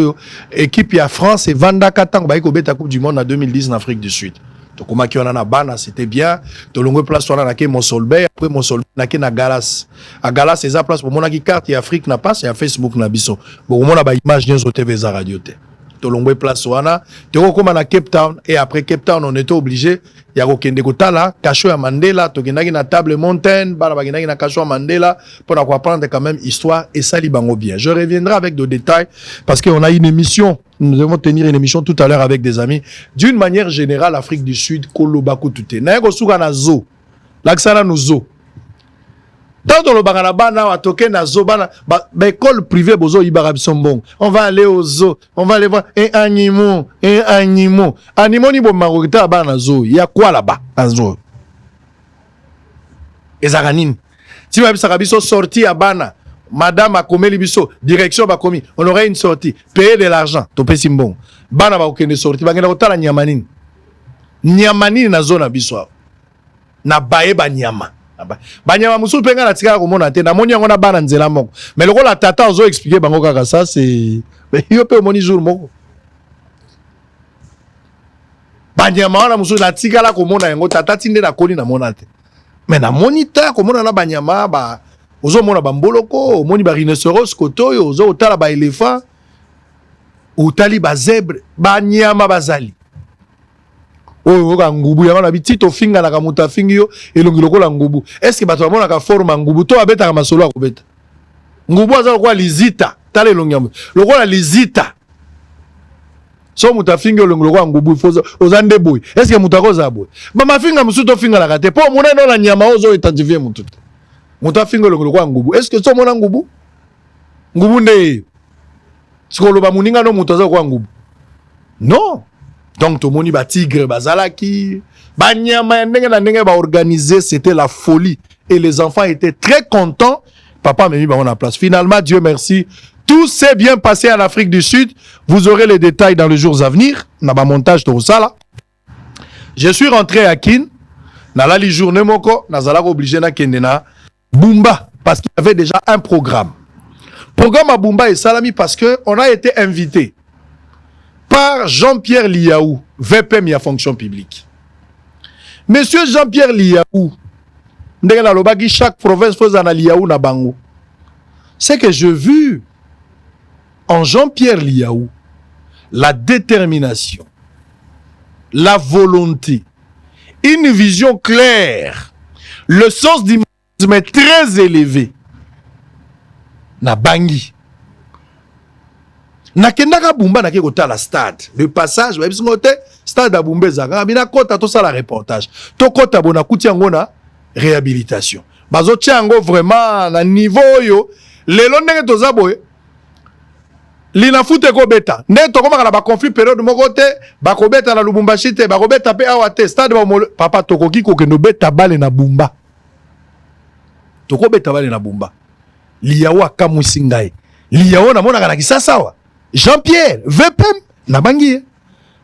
équipe à France et Vanda Katang, bah, il y a la Coupe du Monde en 2010 en Afrique du Sud. Donc, comme on a Bana, c'était bien. Tu as place voilà, na Monsolbey, après Monsolbey, na Galas. À Galas, c'est la place pour mon carte et Afrique n'a pas, c'est à Facebook n'a biso. Bon, on a une image sur TV Radio. tolongwe place wana toko koma na Cape Town et après Cape Town on était obligé ya kokende kotala kasho ya Mandela tokendaki na Table Mountain bana bakendaki na kasho ya Mandela pour apprendre quand même histoire et ça libango bien. Je reviendrai avec de détails parce qu'on a une émission, nous devons tenir une émission tout à l'heure avec des amis. D'une manière générale, Afrique du Sud kolobaku tuté na ko suka na zo l'aksana nous zo dans le Baranabana, à toquer na zo, école privée, bozo ibara bisombong. On va aller au zoo, on va aller voir un animal. Animal ni bon marorité à bana zo. Il y a quoi là-bas, à zo? Ezaganine. Si vous avez sorti à bana, madame a commis libiso, direction a commis, on aurait une sortie, payer de l'argent, topé simbong. Bana va aucune sortie, bagena otala nyamanine. Nyamanine na zone abiso. Na bae ba nyama. Banyama musu penga na tika ko mona te na moni ngona bana nzela moko mais le la tata ozo expliquer bango kaka ça c'est mais yo pe moni jour moko banyama na musu na tika la ko mona ngo tata tinde na koni na mona te mais na moni ta ko mona na banyama ba ozo mona ba mboloko moni ba rhinocéros kotoyo ozo otala ba éléphant otali ba zèbre banyama bazali oyo ka ngubu ya bana bitito finga na kamuta fingio elongi lokola ngubu est-ce que bato bamona ka forma ngubu to abeta ka masolo akobeta ngubu aza lokola lizita tala elongi lokola lizita so muta fingio elongi lokola ngubu foza ozande boy est-ce que muta koza boy ba mafinga musuto finga la kate po mona no la nyama ozo identifier mutu muta fingio elongi lokola ngubu est-ce que so mona ngubu nde sikolo ba muninga no muta za kwa ngubu non. Donc, tout le monde ba tigre, bazalaki, banyama, ba organisé, c'était la folie. Et les enfants étaient très contents. Papa m'a mis en place. Finalement, Dieu merci, tout s'est bien passé en Afrique du Sud. Vous aurez les détails dans les jours à venir. N'a pas montage de ça là. Je suis rentré à Kin. N'a la journée moko, n'a zala obligé na kendena Bumba parce qu'il y avait déjà un programme. Programme à Bumba et Salami parce que on a été invité par Jean-Pierre Liaou, VPM et fonction publique. Monsieur Jean-Pierre Liaou, chaque province faisait un Liaou na bango. C'est que j'ai vu en Jean-Pierre Liaou la détermination, la volonté, une vision claire, le sens d'humanisme est très élevé. Na bangi. Nakendaka Bumba nake kota la stade. Le passage, ouais, stade à Bumba zaka, bina kota to ça la reportage. To kota bona kuti ngona réhabilitation. Bazo tiango vraiment na niveau yo, lelo ndenge toza boye. Lina fute ko beta. Ne to koma na ba conflit période moko te, ba ko beta na Lubumbashi te, ba ko beta pe awate stade ba papa tokoki ko kendo beta bale na Bumba. Toko beta bale na Bumba. Liawa kamwisi ngai. Liawa na mona kana kisasa wa. Jean-Pierre, VPM, na bangi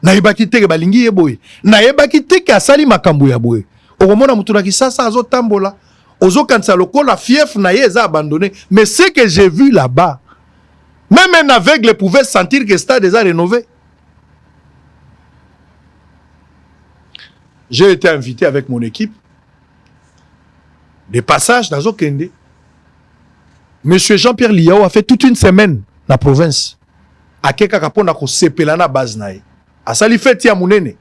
na yebaki teke balingi ye boye. Na yebaki teke asali makambo ya boye. Okomona mutu na kisasa azo tambola. Ozo kansa lokola fief na ye eza abandonné. Mais ce que j'ai vu là-bas, même un aveugle pouvait sentir que le stade est rénové. J'ai été invité avec mon équipe. Des passages dans Okende. Monsieur Jean-Pierre Liao a fait toute une semaine dans la province. A keka kapona ko sepela na base nae. Asali feti ya munene.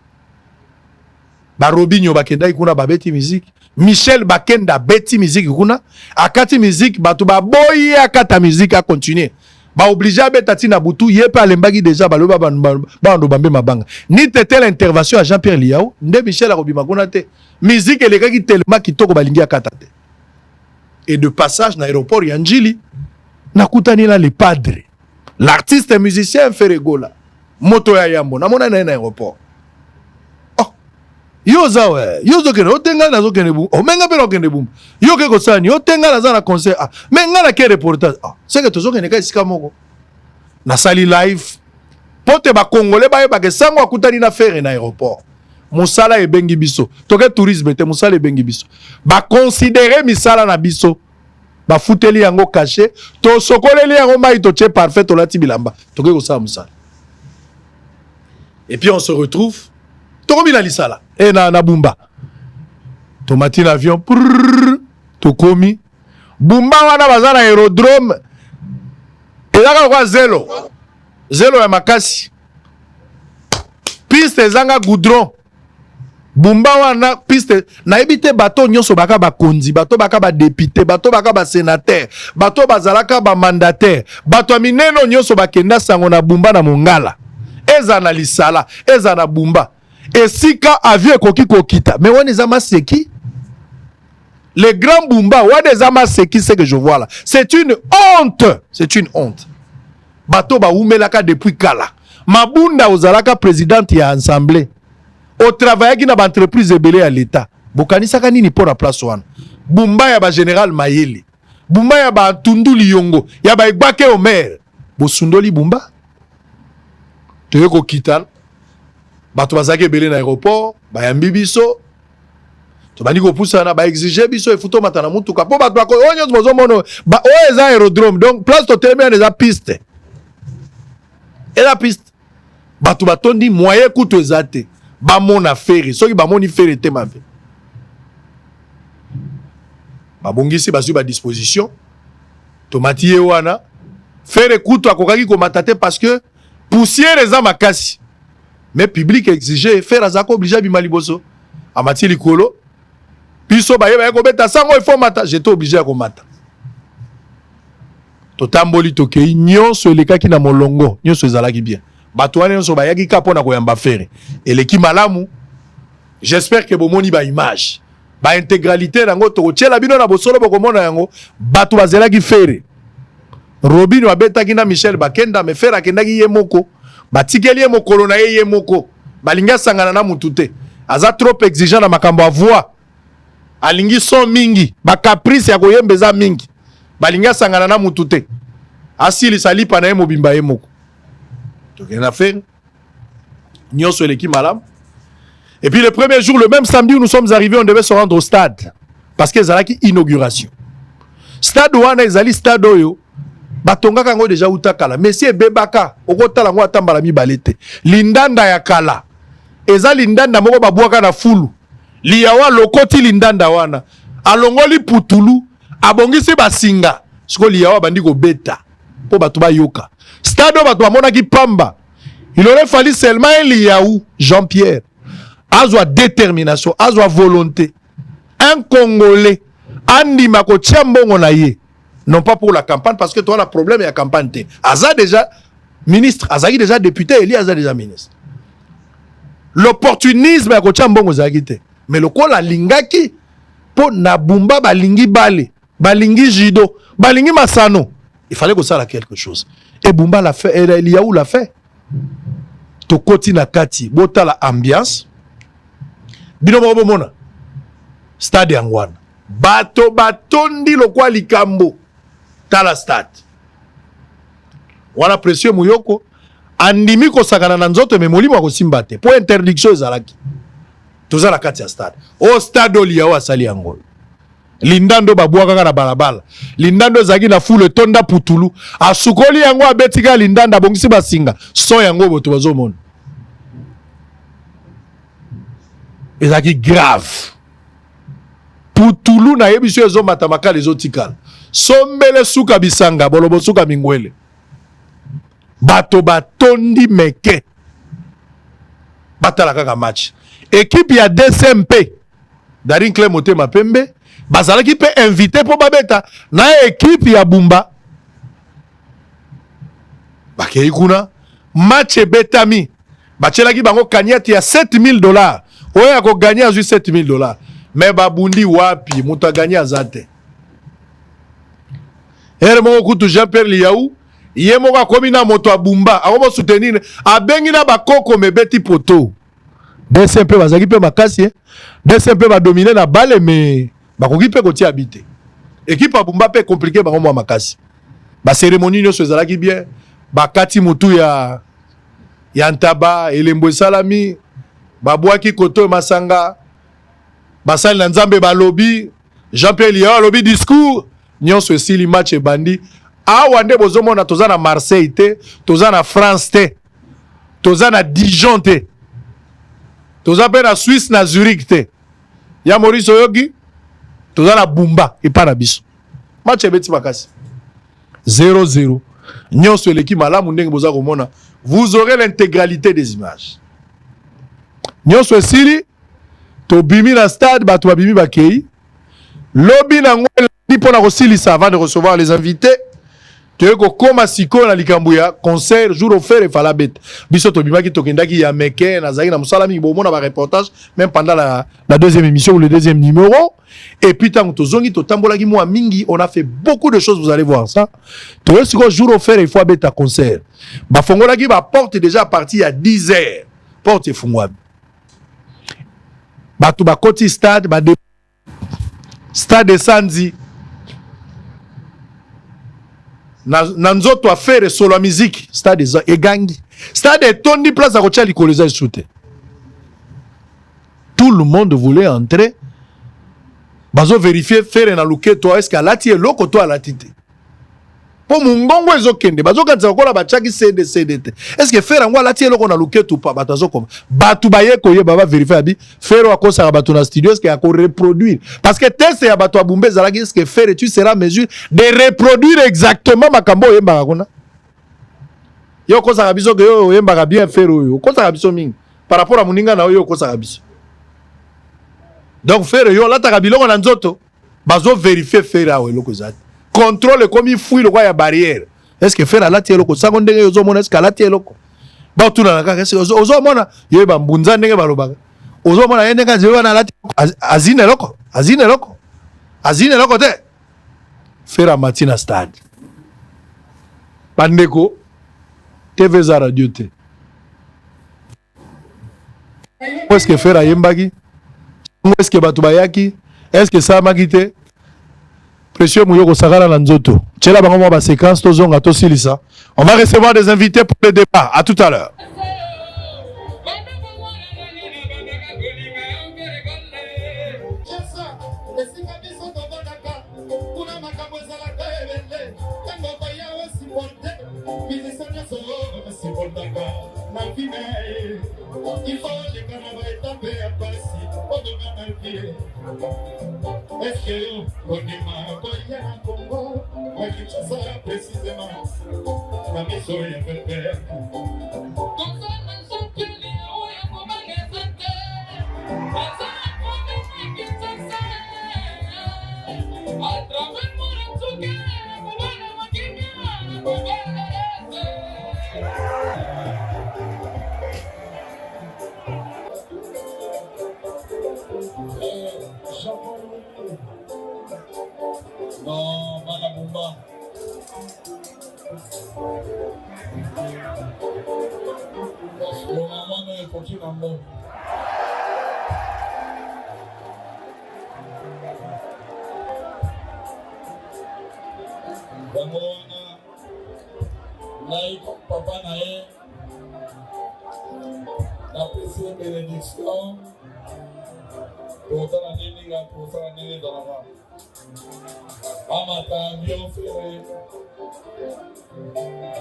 Ba Robinho bakenda ikuna babeti musique. Michel bakenda beti musique ikuna. Akati musique batu ba boyi akata musique a continuer. Ba obligé à betati na butu yepe alembaki déjà baloba bando bambe mabanga. Ni tete l'intervention à Jean-Pierre Liao, nde Michel Arobima kuna te. Musique elekaki tellement kitoko balingi akata te. Et de passage na aéroport Yanjili nakutani la les padres. L'artiste et musicien Ferregola. Moto ya yambo. Na mona na aéroport. Oh. Yoza we. Yozo kene. Otenga na zo kene boum. Oh, menga pe no kene boum. Yo ke kosani. Otenga na za na concert. Ah. Menga na ke reportage. Ah. C'est que tozo kene ka isika moko. Na sali live. Pote ba Congolais ba yeba ke sango akutani na ferre na aéroport. Musala e bengi biso. Toke tourisme te musala e bengi biso. Ba considérer misala na biso. Ba futeli yango caché to sokoleli yango mai to tche parfait to lati bilamba toke ko sa musala. Et puis on se retrouve to komi na lisala et na Bumba to matin avion to komi Bumba wana bazana aérodrome et là kwa zelo ya makasi piste zanga goudron bumba wana piste na ebite bato nyonso baka ba konzi bato baka ba député bato baka ba sénateur bato bazalaka ba mandataire bato amineno nyonso bakenda sango na bumba na mongala eza na lisala eza na bumba esika avion ekoki kokita mais wana eza maseki le grand bumba wana eza maseki ce que je vois là c'est une honte bato ba umelaka depuis kala mabunda ozalaka présidente ya assemblée au travail qui na ba entreprise ebele ya l'état bokanisaka nini pour la place wana bumba ya ba général Mayele bumba ya ba Tunduli Yongo ya ba Igbake Omer bosundoli bumba toye ko kitana bato bazaki ebele na aéroport ba yambi biso to bandi ko pusana ba exiger biso e futo matana mutuka po bato ko onyo bozo mono ba o eza aérodrome donc place to terminer des pistes et la piste bato batondi moyen kuto ezate ba mona ferry soki ba moni ferry te mabe ba bongisi ba ba disposition tomati ye wana ferry kuto akokaki ko matate parce que poussière eza makasi mais public exigé faire azako obligé bima liboso amati likolo piso ba yeba ko beta sango il faut mata j'étais obligé ko mata totamboli tokei nyonso elekaki na molongo nyonso ezalaki bien bato wana nyonso bayaki ka pona koyamba fere eleki malamu j'espère que bomoni ba image ba intégralité nango tokotiela bino na bosolo bokomona yango bato bazelaki fere Robin wabetaki na Michel bakenda me fere akendaki ye moko batikeli ye mokolo na ye moko balinga sangana na mutute aza trop exigeant na makambo a voix alingi son mingi ba caprice ya koyembeza mingi balinga sangana na mutute asili salipa na ye mobimba ye moko tokena faire nyonso eleki malam. Et puis le premier jour, le même samedi où nous sommes arrivés, on devait se rendre au stade parce que zalaki inauguration stade wana ezali stade oyo batonga kango déjà utakala monsieur bebaka okotala ngo atambala mibalete lindanda ya kala eza lindanda moko babwaka na fulu liyawa lokoti lindanda wana alongoli putulu abongisi basinga siko liyawa bandi ko beta po bato ba yoka stade bato bamonaki pamba. Il aurait fallu seulement Liaou Jean-Pierre azwa détermination azwa volonté un Congolais andima ko tiambongo na ye non pas pour la campagne parce que toi la problème est la campagne te aza déjà ministre azaki déjà député Eli aza déjà ministre l'opportunisme ya ko tiambongo zaki te mais le ko la lingaki po na bumba balingi bale balingi jido balingi masano il fallait que ça la quelque chose et bumba l'a fait et Liaou l'a fait tokoti na kati botala ambiance bino moko bomona stade yangwana bato batondi lokwa likambo tala stade wana précieux muyoko andimi kosakana na nzoto me molimo akosimba te po interdiction ezalaki toza na kati ya stade o stade Liaou asali yango lindando babwaka na balabala lindando ezaki na fule tonda putulu asukoli yango abetika lindanda bongisi basinga so yango boto bazomona ezaki grave putulu na yebiso ezomata makala ezotikala sombele suka bisanga bolobo suka mingwele bato batondi meke batala kaka match équipe ya DSMP Darin Clem Motema Pembe bazalaki pe invité po babeta na équipe ya Bumba bakei kuna match betami bachelaki bango kanyati ya $7,000 oyo ako gagner azu $7,000 mais babundi wapi muta gagner azate moko kutu Jean-Pierre Liaou ye moko akomi na moto a Bumba akomo soutenir abengi na bakoko mebeti poto DSMP bazaki pe makasi DSMP ba dominer na balle mais bakoki pe kotia habité équipe a Bumba pe compliqué bango mwa makasi ba cérémonie nyonso ezalaki bien bakati mutu ya Ntaba Elembo Salami babwaki koto masanga basali na nzambe balobi Jean-Pierre Liaou lobi discours nyonso esili match ebandi awa nde bozomona toza na Marseille te toza na France te toza na Dijon te toza pe na Suisse na Zurich te ya Maurice Oyogi toza na Bumba epa na biso match ebeti makasi 0-0 nyonso eleki malamu ndenge boza komona vous aurez l'intégralité des images nyonso esili tobimi na stade bato babimi bakei lobi na ngwe mpona kosilisa avant de recevoir les invités toye kokoma sikoyo na likambo ya concert jour offert efala beta biso tobimaki tokendaki ya meke nazalaki na mosala mingi bomona bareportage même pendant la deuxième émission ou le deuxième numéro et puis tango tozongi totambolaki mwa mingi on a fait beaucoup de choses vous allez voir ça toye sikoyo jour offert efala beta concert bafongolaki baporte déjà à partir ya 10 heures porte efungwami bato bakoti stade stade esanzi na nzoto affaire solo ya musique stade egangi stade etondi place ya kotia likolo eza esu te tout le monde voulait entrer bazo vérifier faire na luketo est-ce que alati eloko to alati te po mungongo ezokende bazokanisa kola bachaki cd te est-ce que faire yango alati eloko na luketo pa bato azokoma bato baye koyeba ba vérifier abi faire akosaka bato na studio est-ce que ako reproduire parce que test ya bato abumbe ezalaki est-ce que faire tu seras en mesure de reproduire exactement makambo oyembaka kuna yo okosaka biso ke yo oyembaka bien faire oyo okosaka biso mingi par rapport à moninga na oyo okosaka biso donc faire yo lataka biloko na nzoto bazo vérifier faire awo eloko ezali contrôle comme il fouille le roi à barrière est-ce que faire la lati eloko ça ndenge yozo mona est-ce que lati eloko ba tuna na kaka est-ce que ozo mona yeba mbunza ndenge balobaka ozo mona yende ka zewa na lati azine eloko te faire a matina stade bandeko TV za radio te est-ce que faire a yembaki est-ce que batu bayaki est-ce que ça magite Précieux Mouyoko Sagala Nanzoto. Tchela Bangomo ba séquence tozonga to silisa. On va recevoir des invités pour le débat. À tout à l'heure. Est-ce que on est mal voyé en Congo? Ouais, qui ça sera précisément la maison est faite. Comme ça, on s'en peut dire, on est pour ma gueule. Ça, on est qui ça ça. À travers mon tout cœur, on va le maquiller. Non, Malabumba. Le maman est continue en mot. Bamona, naïk papa naïe, la précieuse bénédiction, pour ça la néniga, pour ça la néniga dans la main. Amata avion ferré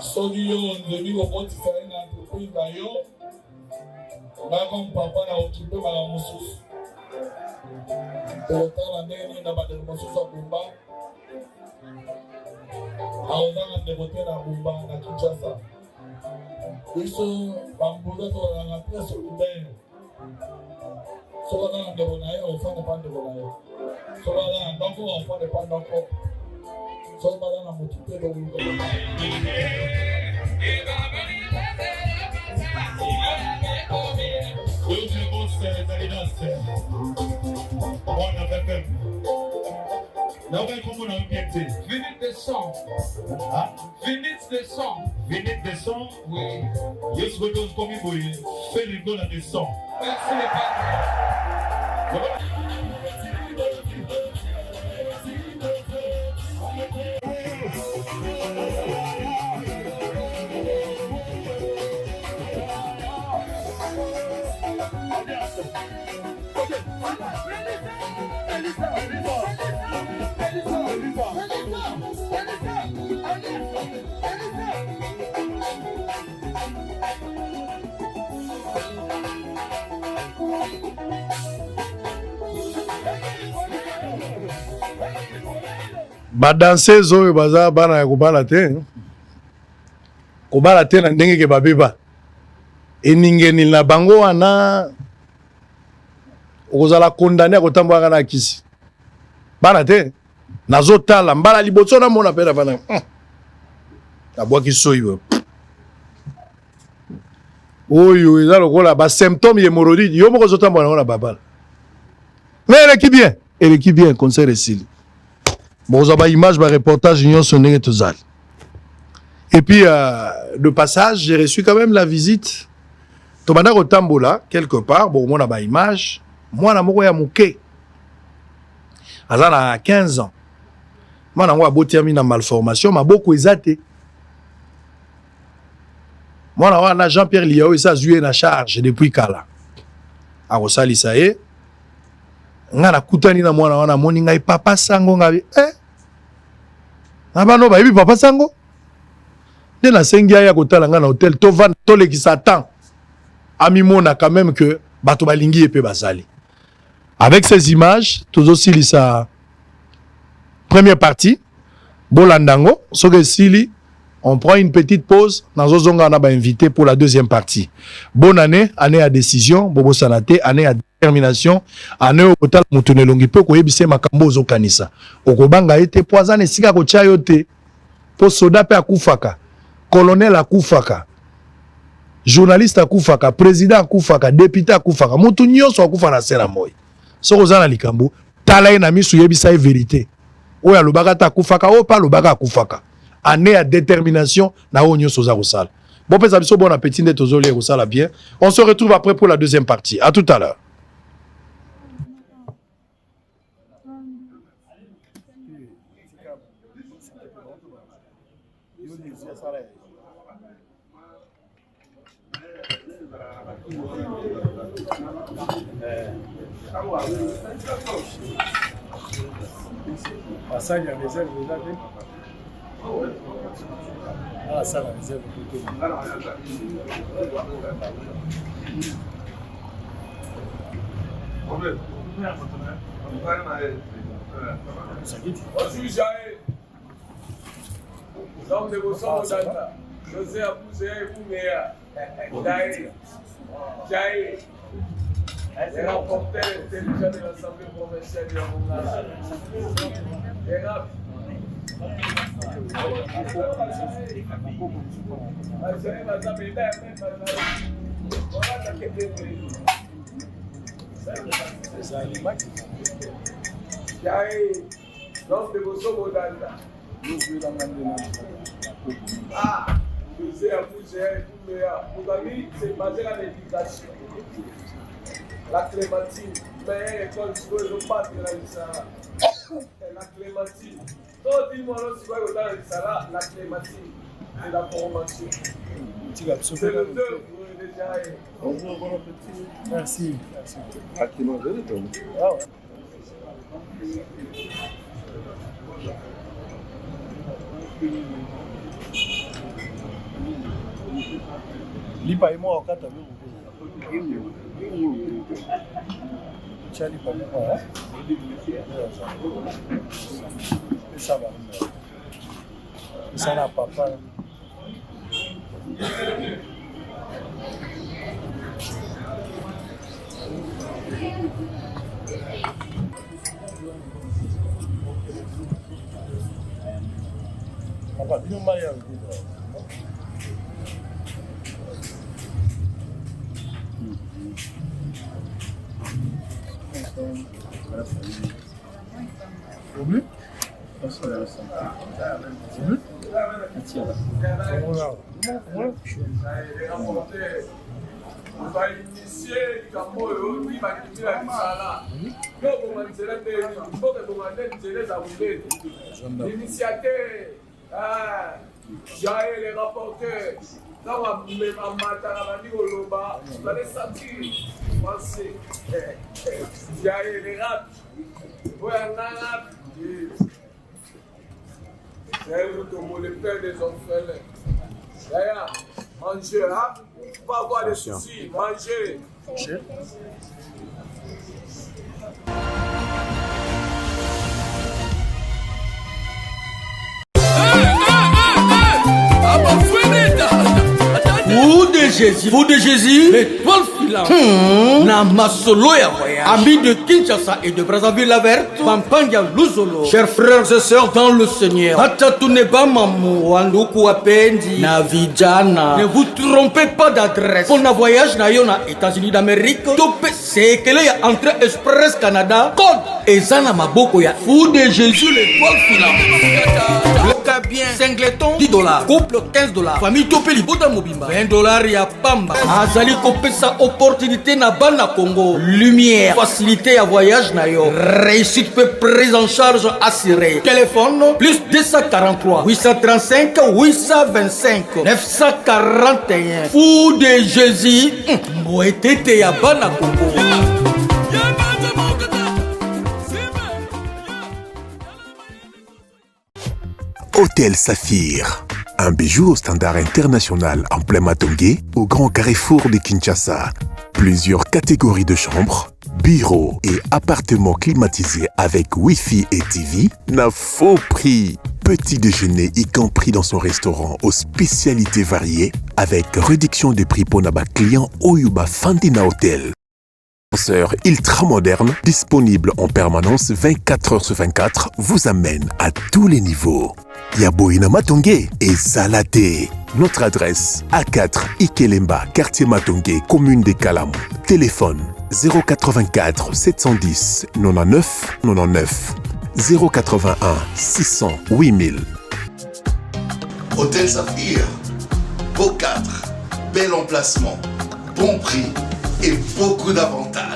soki yo nzebi kobotisa ye na entreprise na yo nga comme papa na okipe bala mosusu totala ndenge nini na bandeko mosusu ya bumba aozanga ndeko te na bumba na Kinshasa biso bambuza tozalanga mpe solidaire soki aza na ndeko na ye ofane pa ndeko na ye soki aza na ndako ofane pa ndako soki baza na motu mpe lokoluka Vinite de sang. Vinite de sang. Vinite de sang. Oui. Je suis venu comme il faut. Fais le goût de sang. Merci les parents. Badanseuse oyo baza bana ya kobala te na ndenge ke babeba eningeni na bango wana okozala condamné ko tamboka na kisi bana te nazotala mbala liboso na mona pena bana abwaki soyo oyo eza lokola ba symptômes hémorroïdes yo moko zotamboka na babala mais elle est bien conseil resili bon ba image ba reportage union sonné tozali. Et puis de passage j'ai reçu quand même la visite Tomanda Rotambola quelque part bon on a ba image moi na moko ya muke azana 15 ans moi na ngo abotermi na malformation maboko ezate moi na Jean-Pierre Liao et ça joué na charge depuis kala a rosalisa e nga na kutani na mwana wana moni ngai papa sango ngabi na bano ba yebi papa sango de na sengia ya kotala nga na hôtel to van to le qui s'attend ami mona quand même que bato balingi epé basali. Avec ces images, tous aussi sa première partie, Bolandango, Sogesili, on prend une petite pause, Nazozonga n'a pas invité pour la deuxième partie. Bonne année, année à décision, Bobo Sanate, année à détermination, année au total Moutoune Longipe, Koyebise Makambo Zokanisa. Okobanga été poison et sika kochayote, pour soda pe akufaka, colonel akufaka, journaliste akufaka, président akufaka, député akufaka, Moutou nyonso akufa na sera moy. Sokozana likambo tala na misu yebisa e vérité oya lobaka ta kufaka o pa lobaka akufaka année à détermination na onyo soza kosala bon pesa biso bon appétit de tozoli kosala bien on se retrouve après pour la deuxième partie à tout à l'heure. Ça, il y a réserve déjà. Ah, ça, la réserve. Les rapporteurs intelligents de l'Assemblée provinciale de Mongala. Les rap. Ah, je sais à bouger, pour amis, c'est basé à l'éducation. La clémentine, mais quand je veux pas de la clémentine. Tout le monde si vous avez la clémentine, c'est la formation. C'est le deux, vous déjà. Merci. Lipa et moi, quand tu as vu, Charlie Pamela, ça va. Ça n'a pas peur. Papa, dis-nous Maria. Oublié? On va initier le Cameroun, qui va quitter la Misala. Nous, on va dire l'initiateur, j'ai les rapporteurs, dans ma matin, vous allez sentir, pensez, j'ai les rats, c'est le père des orphelins. D'ailleurs, mangez là, on va avoir des soucis, mangez. Ou des Jésus. Fou de Jésus, l'étoile filante. Na masolo ya voyage. Amis de Kinshasa et de Brazzaville la verte. Pampanga Luzolo. Chers frères et sœurs dans le Seigneur. Hatatuneba mamu. Wanduku apendi. Na vijana. Ne vous trompez pas d'adresse. Pour na voyage na yo na États-Unis d'Amérique. Tope sekele ya entrée express Canada. Code. Ezana maboko ya Fou de Jésus, l'étoile filante. Le bien. Singleton, $10. Couple, $15. Famille Topé Libota Mobimba. $20 ya Pamba. Azali Kopé sa opportunité na bana Congo. Lumière, facilité à voyage na yo. Réussite peut prise en charge assurée. Téléphone, plus 243 835 825 941. Fou de Jésus. Mouetete ya bana Congo. Hôtel Saphir, un bijou au standard international en plein Matongé, au grand carrefour de Kinshasa. Plusieurs catégories de chambres, bureaux et appartements climatisés avec Wi-Fi et TV n'a faux prix. Petit déjeuner y compris dans son restaurant aux spécialités variées avec réduction des prix pour Naba client Oyuba Fandina Hotel. Ascenseur ultra moderne, disponible en permanence 24h/24, vous amène à tous les niveaux. Yaboina Matongé et Salaté. Notre adresse A4 Ikelemba, quartier Matongé, commune des Kalamou. Téléphone 084 710 99 99 081 600 8000. Hôtel Saphir, beau cadre, bel emplacement, bon prix et beaucoup d'avantages.